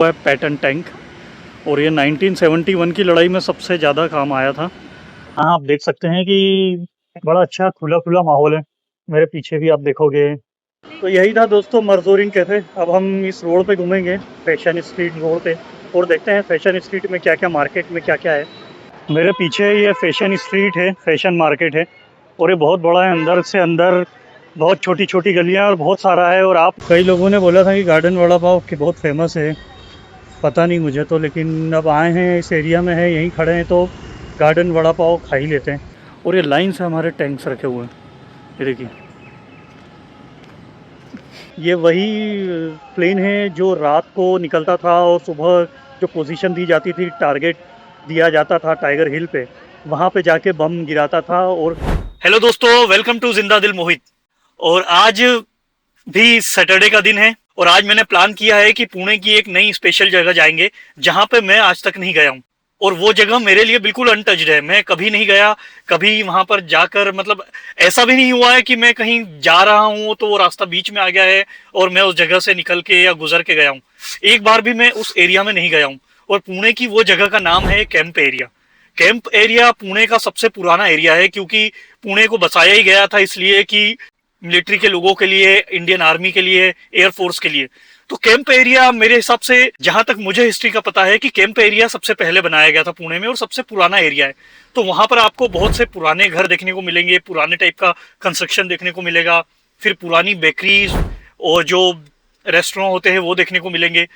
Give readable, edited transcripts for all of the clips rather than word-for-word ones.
है Patton tank और ये 1971 की लड़ाई में सबसे ज़्यादा काम आया था। हाँ, आप देख सकते हैं कि बड़ा अच्छा खुला खुला माहौल है। मेरे पीछे भी आप देखोगे तो यही था दोस्तों मरज़ोरिन कैफ़े। अब हम इस रोड पे घूमेंगे, फैशन स्ट्रीट रोड पे, और देखते हैं फैशन स्ट्रीट में क्या क्या, मार्केट में क्या क्या है। मेरे पीछे ये फैशन स्ट्रीट है, फैशन मार्केट है और ये बहुत बड़ा है। अंदर से अंदर बहुत छोटी छोटी गलियाँ और बहुत सारा है। और आप कई लोगों ने बोला था कि गार्डन वड़ा पाव कि बहुत फेमस है, पता नहीं मुझे तो, लेकिन अब आए हैं इस एरिया में है, यहीं खड़े हैं तो गार्डन वड़ा पाव खा ही लेते हैं। और ये लाइन से हमारे टैंक्स रखे हुए हैं, ये देखिए। ये वही प्लेन है जो रात को निकलता था और सुबह जो पोजीशन दी जाती थी, टारगेट दिया जाता था टाइगर हिल पे, वहाँ पे जाके बम गिराता था। और हेलो दोस्तों, वेलकम टू जिंदा दिल मोहित। और आज भी सैटरडे का दिन है और आज मैंने प्लान किया है कि पुणे की एक नई स्पेशल जगह जाएंगे जहां पे मैं आज तक नहीं गया हूं। और वो जगह मेरे लिए बिल्कुल अनटच्ड है, मैं कभी नहीं गया, कभी वहां पर जाकर मतलब ऐसा भी नहीं हुआ है कि मैं कहीं जा रहा हूं तो वो रास्ता बीच में आ गया है और मैं उस जगह से निकल के या गुजर के गया हूं। एक बार भी मैं उस एरिया में नहीं गया हूं। और पुणे की वो जगह का नाम है camp area. Camp area Pune का सबसे पुराना एरिया है, क्योंकि पुणे को बसाया ही गया था इसलिए कि मिलिट्री के लोगों के लिए, इंडियन आर्मी के लिए, एयरफोर्स के लिए। तो कैंप एरिया मेरे हिसाब से, जहां तक मुझे हिस्ट्री का पता है, कि कैंप एरिया सबसे पहले बनाया गया था पुणे में और सबसे पुराना एरिया है। तो वहां पर आपको बहुत से पुराने घर देखने को मिलेंगे, पुराने टाइप का कंस्ट्रक्शन देखने को मिलेगा, फिर पुरानी बेकरीज और जो रेस्टोरेंट होते हैं वो देखने को मिलेंगे।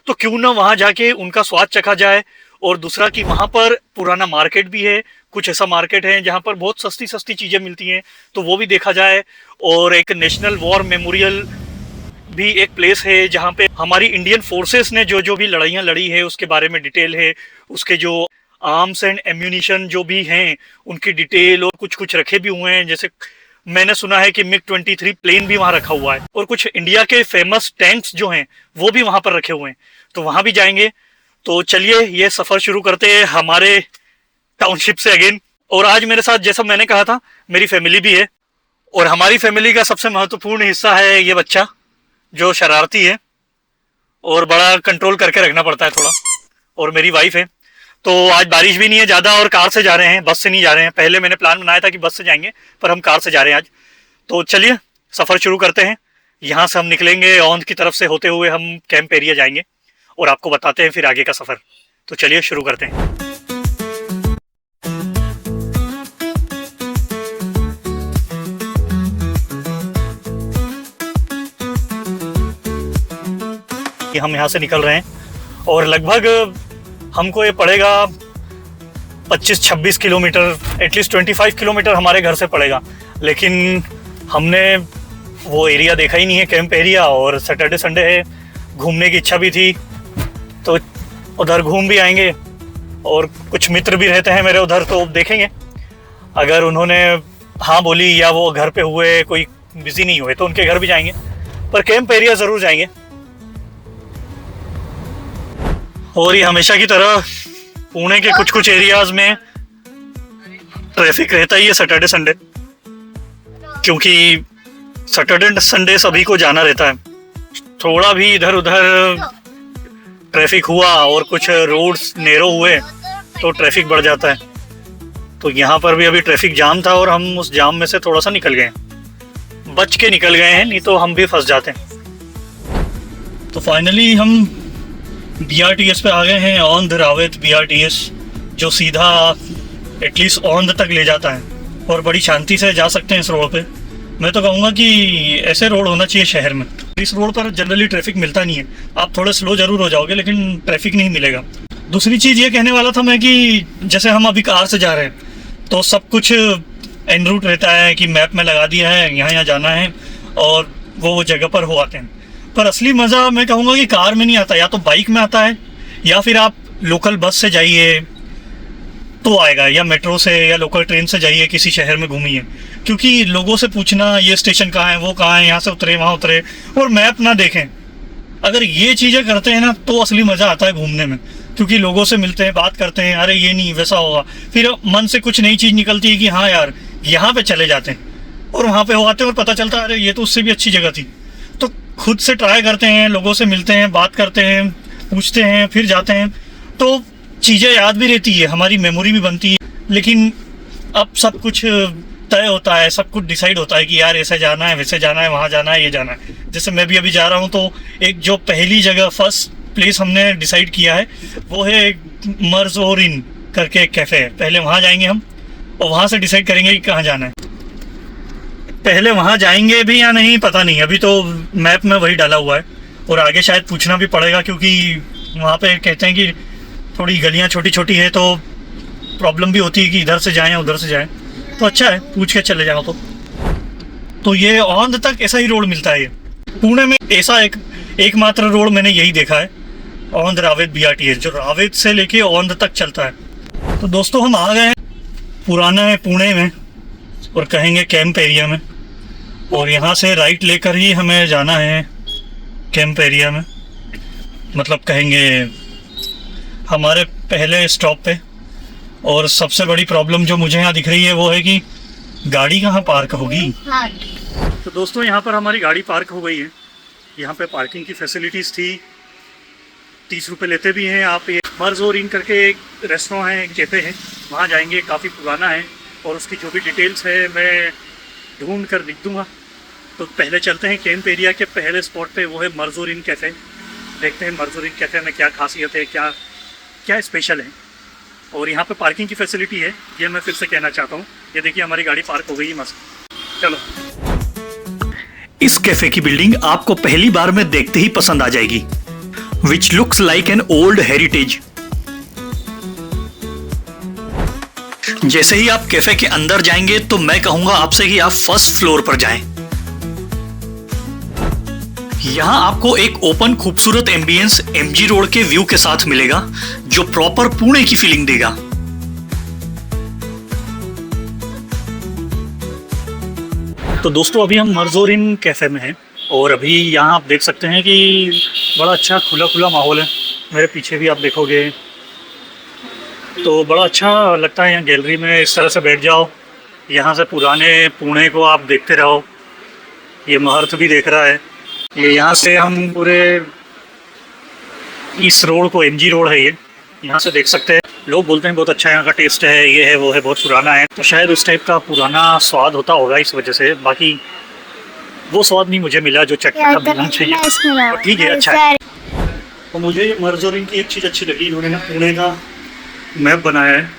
तो क्यों ना वहां जाके उनका स्वाद चखा जाए। और दूसरा कि वहां पर पुराना मार्केट भी है, कुछ ऐसा मार्केट है जहां पर बहुत सस्ती सस्ती चीजें मिलती हैं, तो वो भी देखा जाए। और एक नेशनल वॉर मेमोरियल भी एक प्लेस है जहां पे हमारी इंडियन फोर्सेस ने जो जो भी लड़ाइयाँ लड़ी है उसके बारे में डिटेल है, उसके जो आर्म्स एंड एम्यूनिशन जो भी हैं उनकी डिटेल, और कुछ कुछ रखे भी हुए हैं। जैसे मैंने सुना है कि MiG-23 प्लेन भी वहां रखा हुआ है, और कुछ इंडिया के फेमस टैंक्स जो हैं वो भी वहां पर रखे हुए हैं, तो वहां भी जाएंगे। तो चलिए ये सफर शुरू करते हैं हमारे टाउनशिप से अगेन। और आज मेरे साथ, जैसा मैंने कहा था, मेरी फैमिली भी है। और हमारी फैमिली का सबसे महत्वपूर्ण हिस्सा है ये बच्चा जो शरारती है और बड़ा कंट्रोल करके रखना पड़ता है थोड़ा। और मेरी वाइफ है। तो आज बारिश भी नहीं है ज़्यादा और कार से जा रहे हैं, बस से नहीं जा रहे हैं। पहले मैंने प्लान बनाया था कि बस से जाएंगे, पर हम कार से जा रहे हैं आज। तो चलिए सफ़र शुरू करते हैं। यहाँ से हम निकलेंगे, औंध की तरफ से होते हुए हम कैंप एरिया जाएंगे और आपको बताते हैं फिर आगे का सफ़र। तो चलिए शुरू करते हैं। कि हम यहाँ से निकल रहे हैं और लगभग हमको ये पड़ेगा 25-26 किलोमीटर, एटलीस्ट 25 किलोमीटर हमारे घर से पड़ेगा। लेकिन हमने वो एरिया देखा ही नहीं है, कैंप एरिया, और सैटरडे संडे है, घूमने की इच्छा भी थी तो उधर घूम भी आएंगे। और कुछ मित्र भी रहते हैं मेरे उधर, तो देखेंगे अगर उन्होंने हाँ बोली या वो घर पे हुए, कोई बिजी नहीं हुए, तो उनके घर भी जाएंगे, पर कैंप एरिया ज़रूर जाएंगे। और ये हमेशा की तरह पुणे के कुछ कुछ एरियाज में ट्रैफिक रहता ही है सैटरडे संडे, क्योंकि सैटरडे संडे सभी को जाना रहता है। थोड़ा भी इधर उधर ट्रैफिक हुआ और कुछ रोड्स नैरो हुए तो ट्रैफिक बढ़ जाता है। तो यहाँ पर भी अभी ट्रैफिक जाम था और हम उस जाम में से थोड़ा सा निकल गए, बच के निकल गए हैं, नहीं तो हम भी फंस जाते हैं। तो फाइनली हम BRTS पे आ गए हैं, औंध रावेत BRTS, जो सीधा एटलीस्ट औंध तक ले जाता है और बड़ी शांति से जा सकते हैं इस रोड पे। मैं तो कहूँगा कि ऐसे रोड होना चाहिए शहर में। इस रोड पर जनरली ट्रैफिक मिलता नहीं है, आप थोड़े स्लो ज़रूर हो जाओगे लेकिन ट्रैफिक नहीं मिलेगा। दूसरी चीज़ ये कहने वाला था मैं कि जैसे हम अभी कार से जा रहे हैं तो सब कुछ एन रूट रहता है कि मैप में लगा दिया है, यहाँ यहाँ जाना है और वो जगह पर हो आते हैं। पर असली मज़ा मैं कहूँगा कि कार में नहीं आता, या तो बाइक में आता है या फिर आप लोकल बस से जाइए तो आएगा, या मेट्रो से या लोकल ट्रेन से जाइए, किसी शहर में घूमिए। क्योंकि लोगों से पूछना ये स्टेशन कहाँ है, वो कहाँ है, यहाँ से उतरे वहाँ उतरे, और मैप ना देखें, अगर ये चीज़ें करते हैं ना तो असली मज़ा आता है घूमने में। क्योंकि लोगों से मिलते हैं, बात करते हैं, अरे ये नहीं वैसा होगा, फिर मन से कुछ नई चीज़ निकलती है कि हाँ यार यहाँ पे चले जाते हैं, और वहाँ पे हो आते हैं और पता चलता है अरे ये तो उससे भी अच्छी जगह थी। तो खुद से ट्राई करते हैं, लोगों से मिलते हैं, बात करते हैं, पूछते हैं, फिर जाते हैं, तो चीज़ें याद भी रहती है, हमारी मेमोरी भी बनती है। लेकिन अब सब कुछ तय होता है, सब कुछ डिसाइड होता है कि यार ऐसे जाना है, वैसे जाना है, वहाँ जाना है, ये जाना है। जैसे मैं भी अभी जा रहा हूँ, तो एक जो पहली जगह फर्स्ट प्लेस हमने डिसाइड किया है वो है मर्ज़ोरिन करके एक कैफ़े है। पहले वहाँ जाएंगे हम और वहाँ से डिसाइड करेंगे कि कहाँ जाना है। पहले वहाँ जाएंगे भी या नहीं पता नहीं, अभी तो मैप में वही डाला हुआ है और आगे शायद पूछना भी पड़ेगा, क्योंकि वहाँ पे कहते हैं कि थोड़ी गलियाँ छोटी छोटी है, तो प्रॉब्लम भी होती है कि इधर से जाएं उधर से जाएं। तो अच्छा है पूछ के चले जाओ। तो ये औंध तक ऐसा ही रोड मिलता है। ये पुणे में ऐसा एकमात्र रोड मैंने यही देखा है, औंध रावेत BRTS, जो रावेत से लेके औंध तक चलता है। तो दोस्तों हम आ गए हैं पुराने पुणे में और कहेंगे कैंप एरिया में, और यहाँ से राइट लेकर ही हमें जाना है कैंप एरिया में, मतलब कहेंगे हमारे पहले स्टॉप पे। और सबसे बड़ी प्रॉब्लम जो मुझे यहाँ दिख रही है वो है कि गाड़ी कहाँ पार्क होगी। तो दोस्तों यहाँ पर हमारी गाड़ी पार्क हो गई है। यहाँ पे पार्किंग की फैसिलिटीज़ थी, 30 रुपये लेते भी हैं आप। ये मर्ज़ोरिन करके एक रेस्टोरेंट है, एक कैफ़े है, वहाँ जाएंगे, काफ़ी पुराना है और उसकी जो भी डिटेल्स है मैं ढूंढ कर लिख दूँगा। तो पहले चलते हैं कैंप एरिया के पहले स्पॉट पे, वो है मर्ज़ोरिन कैफ़े। देखते हैं मर्ज़ोरिन कैफ़े में क्या खासियत है, क्या क्या स्पेशल है। और यहाँ पे पार्किंग की फैसिलिटी है, ये मैं फिर से कहना चाहता हूँ। ये देखिए हमारी गाड़ी पार्क हो गई है मस्त। चलो, इस कैफ़े की बिल्डिंग आपको पहली बार में देखते ही पसंद आ जाएगी, which looks like an old heritage. जैसे ही आप कैफे के अंदर जाएंगे तो मैं कहूंगा आपसे कि आप फर्स्ट फ्लोर पर जाएं। यहां आपको एक ओपन खूबसूरत एम्बियंस MG रोड के व्यू के साथ मिलेगा, जो प्रॉपर पुणे की फीलिंग देगा। तो दोस्तों अभी हम मर्ज़ोरिन कैफे में हैं और अभी यहाँ आप देख सकते हैं कि बड़ा अच्छा खुला खुला माहौल है। मेरे पीछे भी आप देखोगे तो बड़ा अच्छा लगता है। यहाँ गैलरी में इस तरह से बैठ जाओ, यहाँ से पुराने पुणे को आप देखते रहो। ये महर्थ भी देख रहा है। ये यहाँ से हम पूरे इस रोड को, MG रोड है ये, यहाँ से देख सकते हैं। लोग बोलते हैं बहुत अच्छा यहाँ का टेस्ट है, ये है वो है, बहुत पुराना है। तो शायद उस टाइप का पुराना स्वाद होता होगा इस वजह से। बाकी वो स्वाद नहीं मुझे मिला जो चटपटा मिलना चाहिए। ठीक है, अच्छा है। तो मुझे मर्ज़ोरिन की एक चीज़ अच्छी लगी, इन्होंने ना पुणे का मैप बनाया है,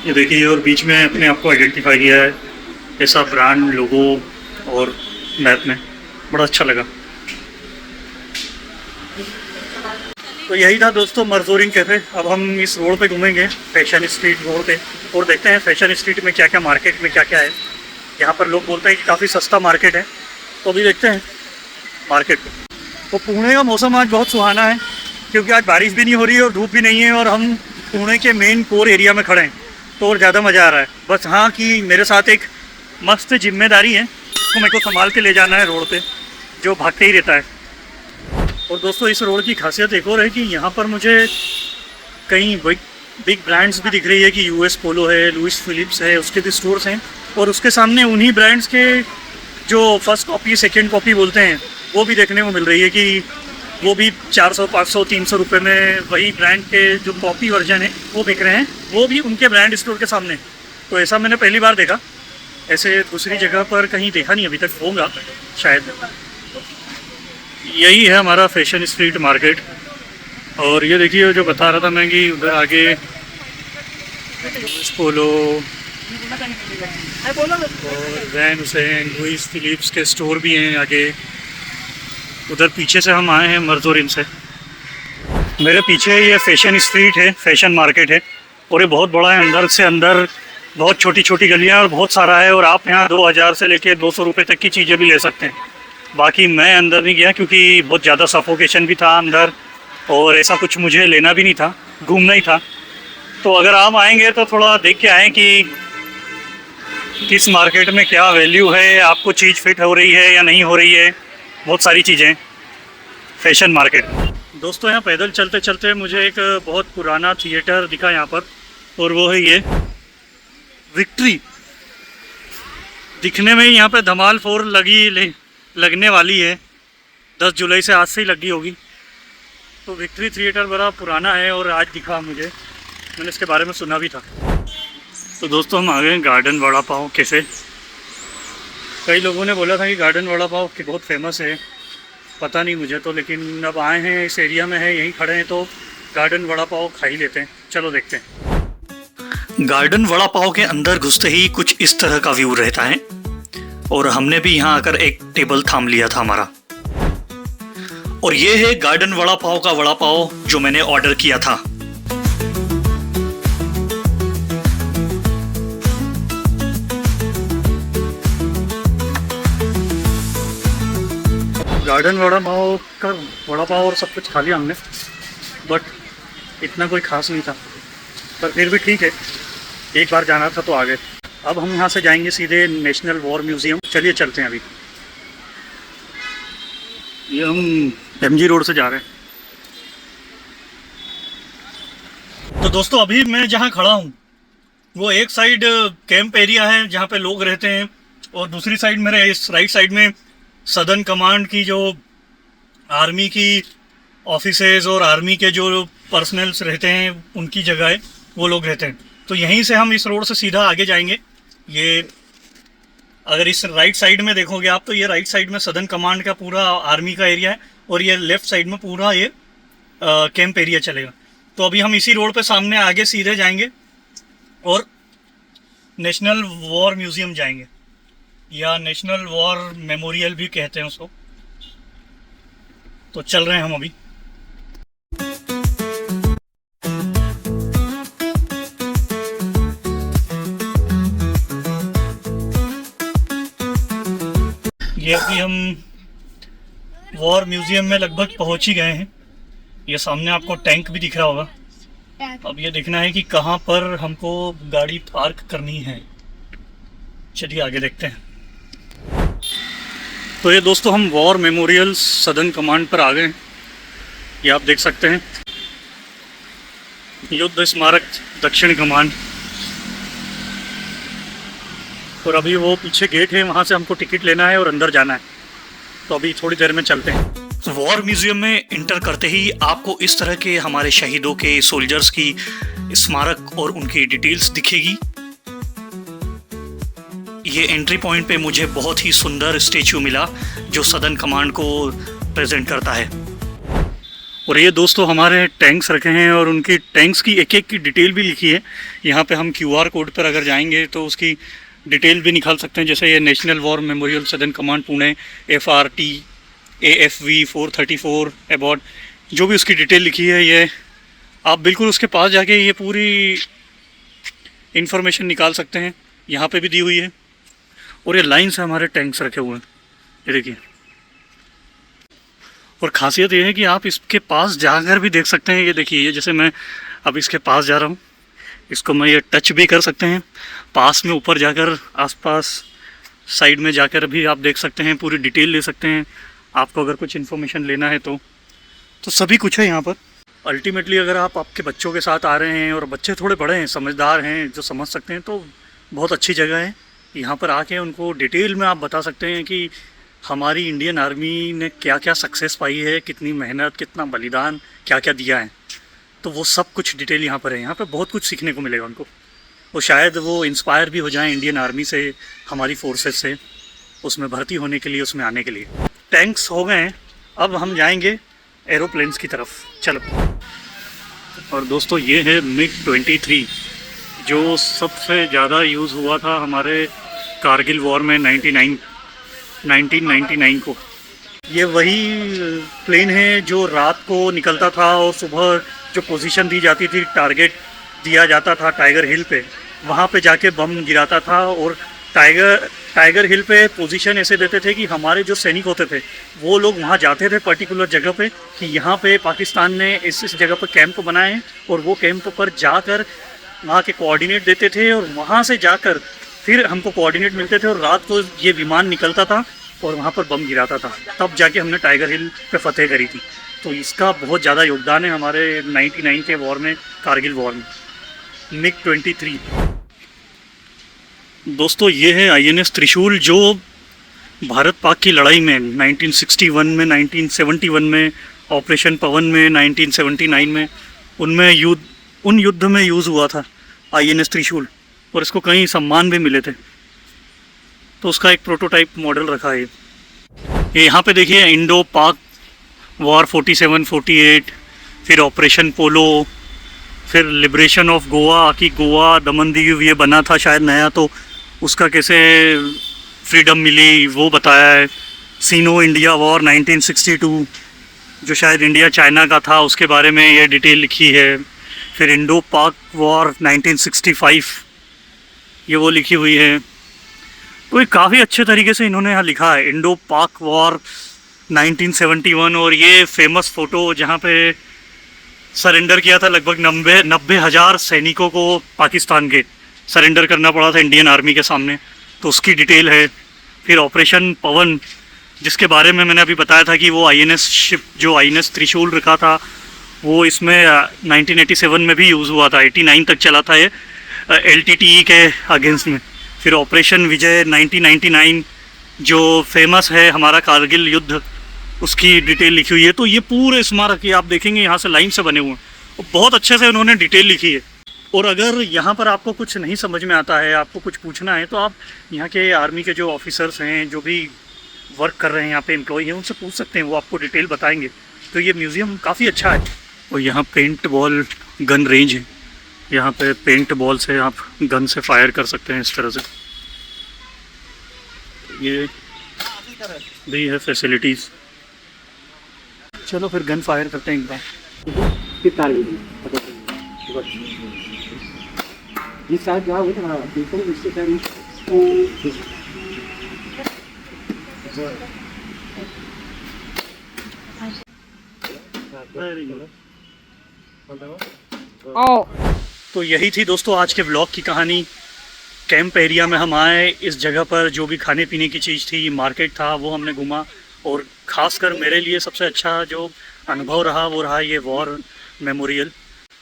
ये देखिए, और बीच में अपने आप को आइडेंटिफाई किया है ऐसा ब्रांड लोगो और मैप में, बड़ा अच्छा लगा। तो यही था दोस्तों मर्ज़ोरिन कैफ़े। अब हम इस रोड पे घूमेंगे, फैशन स्ट्रीट रोड पे, और देखते हैं फैशन स्ट्रीट में क्या क्या, मार्केट में क्या क्या है। यहाँ पर लोग बोलते हैं कि काफ़ी सस्ता मार्केट है, तो अभी देखते हैं मार्केट। तो पुणे का मौसम आज बहुत सुहाना है, क्योंकि आज बारिश भी नहीं हो रही है और धूप भी नहीं है, और हम पुणे के मेन कोर एरिया में खड़े हैं, तो और ज़्यादा मज़ा आ रहा है। बस हाँ कि मेरे साथ एक मस्त जिम्मेदारी है, उसको मेरे को संभाल के ले जाना है रोड पे, जो भागते ही रहता है। और दोस्तों इस रोड की खासियत एक और है कि यहाँ पर मुझे कई बिग ब्रांड्स भी दिख रही है कि US पोलो है, लुइस फिलिप्स है, उसके भी स्टोर्स हैं, और उसके सामने उन्हीं ब्रांड्स के जो फर्स्ट कॉपी सेकंड कॉपी बोलते हैं वो भी देखने को मिल रही है कि वो भी 400, 500, 300 रुपये में वही ब्रांड के जो कॉपी वर्जन है वो बिक रहे हैं, वो भी उनके ब्रांड स्टोर के सामने। तो ऐसा मैंने पहली बार देखा, ऐसे दूसरी जगह पर कहीं देखा नहीं अभी तक, होगा शायद। यही है हमारा फैशन स्ट्रीट मार्केट। और ये देखिए जो बता रहा था मैं कि उधर आगे पोलो और वैन हुसैन, लुइस फिलिप्स के स्टोर भी हैं आगे। उधर पीछे से हम आए हैं मर्ज़ोरिन से। मेरे पीछे ये फैशन स्ट्रीट है, फैशन मार्केट है, और ये बहुत बड़ा है। अंदर से अंदर बहुत छोटी छोटी गलियां और बहुत सारा है, और आप यहाँ 2000 से लेके 200 रुपये तक की चीज़ें भी ले सकते हैं। बाकी मैं अंदर नहीं गया क्योंकि बहुत ज़्यादा सफोकेशन भी था अंदर, और ऐसा कुछ मुझे लेना भी नहीं था, घूमना ही था। तो अगर आप आएंगे तो थोड़ा देख के आएँ कि किस मार्केट में क्या वैल्यू है, आपको चीज़ फिट हो रही है या नहीं हो रही है, बहुत सारी चीज़ें। Fashion market. दोस्तों यहाँ पैदल चलते चलते मुझे एक बहुत पुराना थिएटर दिखा यहाँ पर, और वो है ये विक्ट्री। दिखने में ही यहाँ पे धमाल 4 लगने वाली है, 10 जुलाई से आज से ही लगी होगी। तो विक्ट्री थिएटर बड़ा पुराना है और आज दिखा मुझे, मैंने इसके बारे में सुना भी था। तो दोस्तों हम आ गए गार्डन वड़ा पाव कैसे। कई लोगों ने बोला था कि गार्डन वड़ा पाव कि बहुत फेमस है, पता नहीं मुझे तो, लेकिन अब आए हैं इस एरिया में है, यहीं खड़े हैं तो गार्डन वड़ा पाव खा ही लेते हैं। चलो देखते हैं। गार्डन वड़ा पाव के अंदर घुसते ही कुछ इस तरह का व्यू रहता है और हमने भी यहाँ आकर एक टेबल थाम लिया था हमारा। और ये है गार्डन वड़ा पाव का वड़ा पाव जो मैंने ऑर्डर किया था। गार्डन वड़ा पाव का वड़ा पाव और सब कुछ खा लिया हमने, बट इतना कोई खास नहीं था, पर फिर भी ठीक है, एक बार जाना था तो आ गए। अब हम यहाँ से जाएंगे सीधे नेशनल वॉर म्यूज़ियम। चलिए चलते हैं। अभी ये हम एमजी रोड से जा रहे हैं। तो दोस्तों अभी मैं जहाँ खड़ा हूँ वो एक साइड कैंप एरिया है जहाँ पे लोग रहते हैं, और दूसरी साइड मेरे इस राइट साइड में सदर्न कमांड की जो आर्मी की ऑफिसेज और आर्मी के जो पर्सनल्स रहते हैं उनकी जगह है, वो लोग रहते हैं। तो यहीं से हम इस रोड से सीधा आगे जाएंगे। ये अगर इस राइट साइड में देखोगे आप तो ये राइट साइड में सदर्न कमांड का पूरा आर्मी का एरिया है, और ये लेफ़्ट साइड में पूरा ये कैंप एरिया चलेगा। तो अभी हम इसी रोड पे सामने आगे सीधे जाएंगे और नेशनल वॉर म्यूज़ियम जाएंगे, या नेशनल वॉर मेमोरियल भी कहते हैं उसको। तो चल रहे हैं हम अभी। ये अभी हम वॉर म्यूज़ियम में लगभग पहुंच ही गए हैं। ये सामने आपको टैंक भी दिख रहा होगा। अब ये देखना है कि कहाँ पर हमको गाड़ी पार्क करनी है। चलिए आगे देखते हैं। तो ये दोस्तों हम वॉर मेमोरियल सदर्न कमांड पर आ गए हैं। ये आप देख सकते हैं, युद्ध स्मारक दक्षिण कमांड। और अभी वो पीछे गेट है, वहाँ से हमको टिकट लेना है और अंदर जाना है। तो अभी थोड़ी देर में चलते हैं। वॉर म्यूज़ियम में इंटर करते ही आपको इस तरह के हमारे शहीदों के सोल्जर्स की स्मारक और उनकी डिटेल्स दिखेगी। ये एंट्री पॉइंट पे मुझे बहुत ही सुंदर स्टेचू मिला जो सदर्न कमांड को प्रेजेंट करता है। और ये दोस्तों हमारे टैंक्स रखे हैं और उनकी टैंक्स की एक एक की डिटेल भी लिखी है। यहाँ पे हम QR कोड पर अगर जाएंगे तो उसकी डिटेल भी निकाल सकते हैं। जैसे ये national war memorial southern command Pune FRT AFV 434 अबॉर्ड, जो भी उसकी डिटेल लिखी है, ये आप बिल्कुल उसके पास जाके ये पूरी इंफॉर्मेशन निकाल सकते हैं। यहाँ पे भी दी हुई है। और ये लाइन से हमारे टैंक्स रखे हुए हैं, ये देखिए। और ख़ासियत ये है कि आप इसके पास जाकर भी देख सकते हैं। ये देखिए, ये जैसे मैं अब इसके पास जा रहा हूँ, इसको मैं ये टच भी कर सकते हैं। पास में ऊपर जाकर आसपास साइड में जाकर भी आप देख सकते हैं, पूरी डिटेल ले सकते हैं। आपको अगर कुछ इन्फॉर्मेशन लेना है तो सभी कुछ है यहाँ पर। अल्टीमेटली अगर आप आपके बच्चों के साथ आ रहे हैं और बच्चे थोड़े बड़े हैं, समझदार हैं, जो समझ सकते हैं, तो बहुत अच्छी जगह है। यहाँ पर आके उनको डिटेल में आप बता सकते हैं कि हमारी इंडियन आर्मी ने क्या क्या सक्सेस पाई है, कितनी मेहनत, कितना बलिदान, क्या क्या दिया है। तो वो सब कुछ डिटेल यहाँ पर है। यहाँ पर बहुत कुछ सीखने को मिलेगा उनको, और शायद वो इंस्पायर भी हो जाएं इंडियन आर्मी से, हमारी फोर्सेस से, उसमें भर्ती होने के लिए, उसमें आने के लिए। टैंक्स हो गए हैं, अब हम जाएंगे एरोप्लेन्स की तरफ। चलो। और दोस्तों ये है MiG-23, जो सबसे ज़्यादा यूज़ हुआ था हमारे कारगिल वॉर में 1999 को। ये वही प्लेन है जो रात को निकलता था और सुबह जो पोजीशन दी जाती थी, टारगेट दिया जाता था टाइगर हिल पे, वहाँ पे जाके बम गिराता था। और टाइगर हिल पे पोजीशन ऐसे देते थे कि हमारे जो सैनिक होते थे वो लोग वहाँ जाते थे पर्टिकुलर जगह पे, कि यहाँ पे पाकिस्तान ने इस जगह पर कैंप बनाए हैं, और वो कैंप पर जाकर वहाँ के कोऑर्डिनेट देते थे, और वहाँ से जाकर फिर हमको कोऑर्डिनेट मिलते थे, और रात को ये विमान निकलता था और वहाँ पर बम गिराता था। तब जाके हमने टाइगर हिल पे फतेह करी थी। तो इसका बहुत ज़्यादा योगदान है हमारे 99 के वॉर में, कारगिल वॉर में। MiG-23 दोस्तों ये है INS त्रिशूल, जो भारत पाक की लड़ाई में 1961 में, 1971 में ऑपरेशन पवन में 1979 में उन युद्ध में यूज़ हुआ था INS त्रिशूल, और इसको कई सम्मान भी मिले थे। तो उसका एक प्रोटोटाइप मॉडल रखा है ये यहाँ पे देखिए। इंडो पाक वॉर 47-48, फिर ऑपरेशन पोलो, फिर लिबरेशन ऑफ गोवा, कि गोवा दमन दीव ये बना था शायद नया, तो उसका कैसे फ्रीडम मिली वो बताया है। सीनो इंडिया वॉर 1962 जो शायद इंडिया चाइना का था, उसके बारे में ये डिटेल लिखी है। फिर इंडो पाक वॉर 1965 ये वो लिखी हुई है। तो ये काफ़ी अच्छे तरीके से इन्होंने यहाँ लिखा है इंडो पाक वॉर 1971। और ये फेमस फ़ोटो जहाँ पे सरेंडर किया था लगभग 90,000 सैनिकों को पाकिस्तान के सरेंडर करना पड़ा था इंडियन आर्मी के सामने, तो उसकी डिटेल है। फिर ऑपरेशन पवन जिसके बारे में मैंने अभी बताया था कि वो INS शिप जो INS त्रिशूल रखा था वो इसमें 1987 में भी यूज़ हुआ था, 89 तक चला था ये LTTE के अगेंस्ट में। फिर ऑपरेशन विजय 1999 जो फेमस है हमारा कारगिल युद्ध, उसकी डिटेल लिखी हुई है। तो ये पूरे स्मारक ये आप देखेंगे यहाँ से लाइन से बने हुए हैं और बहुत अच्छे से उन्होंने डिटेल लिखी है। और अगर यहाँ पर आपको कुछ नहीं समझ में आता है, आपको कुछ पूछना है, तो आप यहाँ के आर्मी के जो ऑफिसर्स हैं, जो भी वर्क कर रहे हैं यहाँ पे एम्प्लॉय हैं, उनसे पूछ सकते हैं, वो आपको डिटेल बताएंगे। तो ये म्यूज़ियम काफ़ी अच्छा है। और यहाँ पेंट बॉल गन रेंज है, यहाँ पे पेंट बॉल से आप गन से फायर कर सकते हैं इस तरह से। ये भी है फैसिलिटीज़। चलो फिर गन फायर करते हैं एक बार। तो यही थी दोस्तों आज के व्लॉग की कहानी। कैंप एरिया में हम आए, इस जगह पर जो भी खाने पीने की चीज़ थी, मार्केट था, वो हमने घूमा। और ख़ासकर मेरे लिए सबसे अच्छा जो अनुभव रहा वो रहा ये वॉर मेमोरियल,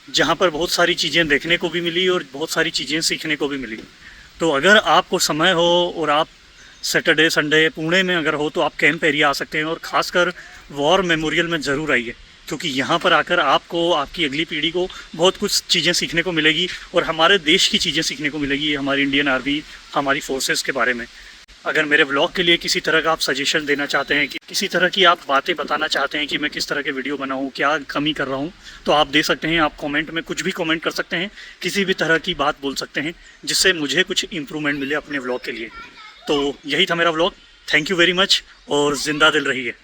जहाँ पर बहुत सारी चीज़ें देखने को भी मिली और बहुत सारी चीज़ें सीखने को भी मिली। तो अगर आपको समय हो और आप सैटरडे संडे पुणे में अगर हो तो आप कैंप एरिया आ सकते हैं, और ख़ासकर वॉर मेमोरियल में ज़रूर आइए, क्योंकि यहाँ पर आकर आपको, आपकी अगली पीढ़ी को बहुत कुछ चीज़ें सीखने को मिलेगी और हमारे देश की चीज़ें सीखने को मिलेगी, हमारी इंडियन आर्मी, हमारी फोर्सेस के बारे में। अगर मेरे व्लॉग के लिए किसी तरह का आप सजेशन देना चाहते हैं, कि किसी तरह की आप बातें बताना चाहते हैं कि मैं किस तरह के वीडियो बनाऊं, क्या कमी कर रहा हूं, तो आप दे सकते हैं। आप कमेंट में कुछ भी कमेंट कर सकते हैं, किसी भी तरह की बात बोल सकते हैं, जिससे मुझे कुछ इम्प्रूवमेंट मिले अपने व्लॉग के लिए। तो यही था मेरा vlog. Thank you very much और ज़िंदा दिल रहिए।